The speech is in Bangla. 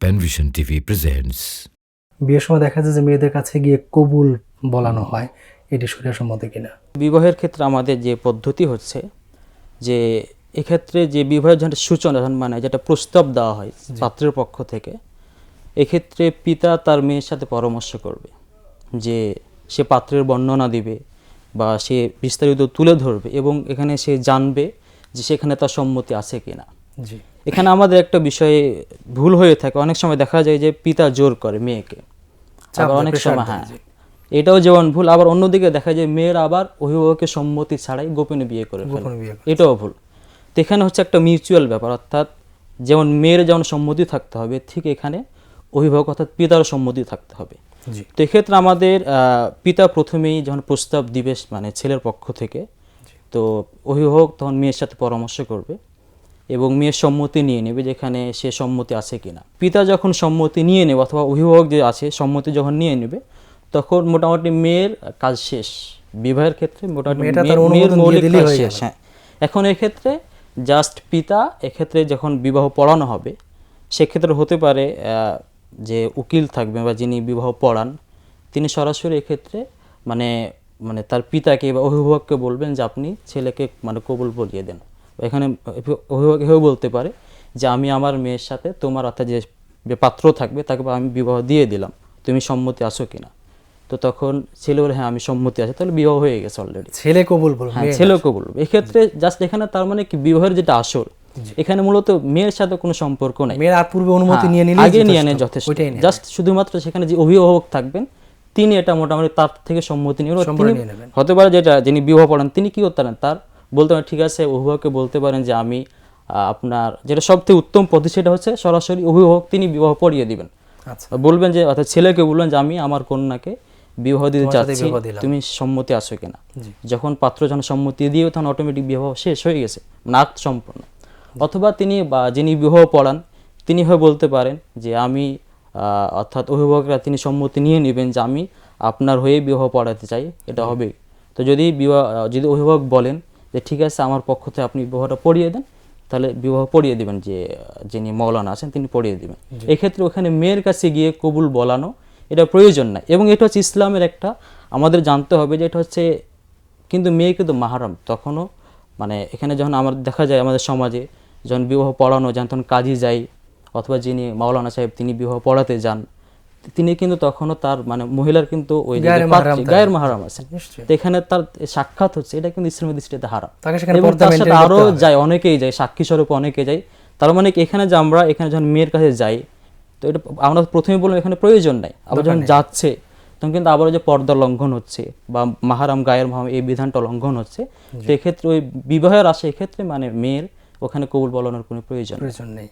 Panvision TV presents. বিয়ের সময় দেখা যায় যে মেয়েদের কাছে গিয়ে কবুল বলানো হয়, এটি শরীয়ত সম্মত কিনা? বিবাহের ক্ষেত্রে আমাদের যে পদ্ধতি হচ্ছে যে এক্ষেত্রে যে বিবাহের যখন সূচনা মানে যেটা প্রস্তাব দেওয়া হয় পাত্রের পক্ষ থেকে, এক্ষেত্রে পিতা তার মেয়ের সাথে পরামর্শ করবে যে সে পাত্রের বর্ণনা দিবে বা সে বিস্তারিত তুলে ধরবে এবং এখানে সে জানবে যে সেখানে তার সম্মতি আছে কিনা। জি, এখানে আমাদের একটা বিষয়ে ভুল হয়ে থাকে, অনেক সময় দেখা যায় যে পিতা জোর করে মেয়েকে, আবার অনেক সময় এটাও যেমন ভুল, আবার অন্যদিকে দেখা যায় মেয়ের আবার অভিভাবকের সম্মতি ছাড়াই গোপনে বিয়ে করে ফেলে, এটাও ভুল। তো এখানে হচ্ছে একটা মিউচুয়াল ব্যাপার, অর্থাৎ যেমন মেয়ের যেমন সম্মতি থাকতে হবে ঠিক এখানে অভিভাবক অর্থাৎ পিতারও সম্মতি থাকতে হবে। তো এক্ষেত্রে আমাদের পিতা প্রথমেই যখন প্রস্তাব দিবে মানে ছেলের পক্ষ থেকে, তো অভিভাবক তখন মেয়ের সাথে পরামর্শ করবে এবং মেয়ের সম্মতি নিয়ে নেবে যেখানে সে সম্মতি আছে কিনা। পিতা যখন সম্মতি নিয়ে নেবে অথবা অভিভাবক যে আছে সম্মতি যখন নিয়ে নেবে, তখন মোটামুটি মেয়ের কাজ শেষ। বিবাহের ক্ষেত্রে মোটামুটি মেয়ের মৌলিক কাজ শেষ। হ্যাঁ, এখন এক্ষেত্রে জাস্ট পিতা এক্ষেত্রে যখন বিবাহ পড়ানো হবে সেক্ষেত্রে হতে পারে যে উকিল থাকবে বা যিনি বিবাহ পড়ান তিনি সরাসরি এক্ষেত্রে মানে মানে তার পিতাকে বা অভিভাবককে বলবেন যে আপনি ছেলেকে মানে কবুল বলিয়ে দেন। এখানে অভিভাবক এভাবে বলতে পারে যে আমি আমার মেয়ের সাথে তোমার অর্থাৎ যে পাত্র থাকবে তাকে আমি বিবাহ দিয়ে দিলাম, তুমি সম্মতি আছো কিনা। তো তখন ছেলে বলে হ্যাঁ আমি সম্মতি আছে, তাহলে বিবাহ হয়ে গেছে অলরেডি, ছেলে কবুল বলবে। হ্যাঁ ছেলে কবুল বলবে। এক্ষেত্রে জাস্ট এখানে তার মানে কি বিবাহের যেটা আসল, এখানে মূলত মেয়ের সাথে কোনো সম্পর্ক নাই, মেয়ের আর পূর্বে অনুমতি নিয়ে নিলে আগে নিয়ে নেয় যথেষ্ট। জাস্ট শুধুমাত্র সেখানে যে অভিভাবক থাকবেন তিনি এটা মোটামুটি তার থেকে সম্মতি নিয়ে নেবেন। হতে পারে যেটা যিনি বিবাহ পড়ান তিনি কি করতে পারেন, তার বলতে পারেন ঠিক আছে অভিভাবককে বলতে পারেন যে আমি আপনার যেটা সবথেকে উত্তম পদ্ধতি সেটা হচ্ছে সরাসরি অভিভাবক তিনি বিবাহ পড়িয়ে দিবেন। বলবেন যে অর্থাৎ ছেলেকে বলবেন যে আমি আমার কন্যাকে বিবাহ দিতে চাচ্ছি, তুমি সম্মতি আছো কিনা। যখন পাত্র যখন সম্মতি দিয়ে তখন অটোমেটিক বিবাহ শেষ হয়ে গেছে, নাক সম্পূর্ণ। অথবা তিনি বা যিনি বিবাহ পড়ান তিনি হয়ে বলতে পারেন যে আমি অর্থাৎ অভিভাবকরা তিনি সম্মতি নিয়ে নেবেন যে আমি আপনার হয়ে বিবাহ পড়াতে চাই, এটা হবে। তো যদি অভিভাবক বলেন যে ঠিক আছে আমার পক্ষ থেকে আপনি বিবাহটা পড়িয়ে দেন, তাহলে বিবাহ পড়িয়ে দিবেন, যে যিনি মৌলানা আছেন তিনি পড়িয়ে দিবেন। এক্ষেত্রে ওখানে মেয়ের কাছে গিয়ে কবুল বলানো এটা প্রয়োজন নাই। এবং এটা হচ্ছে ইসলামের একটা আমাদের জানতে হবে যে এটা হচ্ছে কিন্তু মেয়ে কিন্তু মাহারাম তখনও, মানে এখানে যখন আমাদের দেখা যায় আমাদের সমাজে যখন বিবাহ পড়ানো যান তখন কাজী যাই অথবা যিনি মাওলানা সাহেব তিনি বিবাহ পড়াতে যান, তিনি কিন্তু তখনও তার মানে মহিলার কিন্তু ওই গায়ের মাহারাম আছেন। তো এখানে তার সাক্ষাৎ হচ্ছে, এটা কিন্তু ইসলামের দৃষ্টিতে হারাম। এবং তার সাথে আরো যায়, অনেকেই যায় সাক্ষী স্বরূপ, অনেকে যায়। তার মানে এখানে যে আমরা এখানে যখন মেয়ের কাছে যাই, তো এটা আমরা প্রথমে বললাম এখানে প্রয়োজন নাই, আবার যখন যাচ্ছে তখন কিন্তু আবার যে পর্দা লঙ্ঘন হচ্ছে বা মাহারাম গায়ের মাহারাম এই বিধানটা লঙ্ঘন হচ্ছে। তো এক্ষেত্রে ওই বিবাহের আসে এক্ষেত্রে মানে মেয়ের ওখানে কবুল বলানোর কোনো প্রয়োজন নেই।